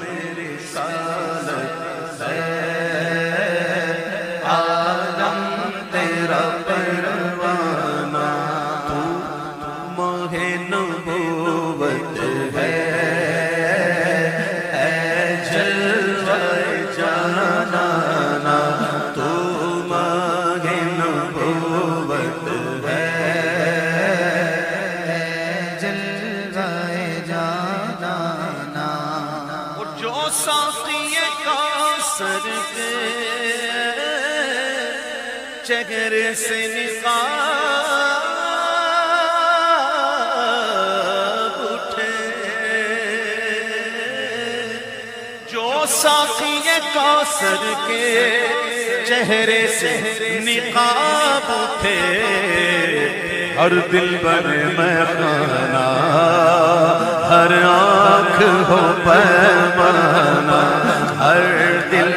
میری رسالت ہے عالم تیرا پروانہ، تو ماہ نبوت ہے اے جلوہ جانانا، تو ماہ نبوت ہے جلوہ جانانا۔ اور جو ساقی کوثر کے چہرے سے نقاب اٹھے، جو ساقی کوثر کے چہرے سے نقاب اٹھے، ہر دل بر میں خانہ، ہر آنکھ ہو پیمانہ، ہر دل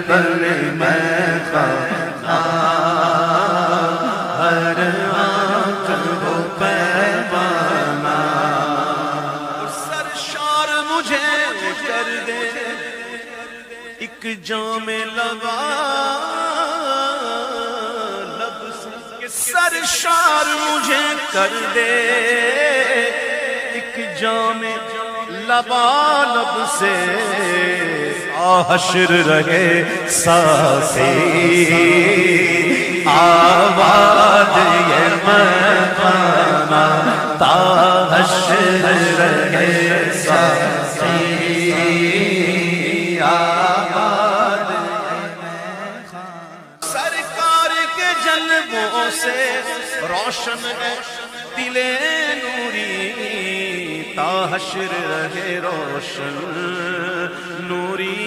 بر میں خانہ، ہر آنکھ ہو پیمانہ۔ سرشار مجھے کر دے ایک جام لبا، سرشار مجھے کر دے ایک جام لبالب سے، حشر رہے ساسی آباد یہ مکانہ، تا حشر رہے ساسی آباد سرکار کے جلووں سے روشن ہے دل نوری، تا حشر رہے روشن نوری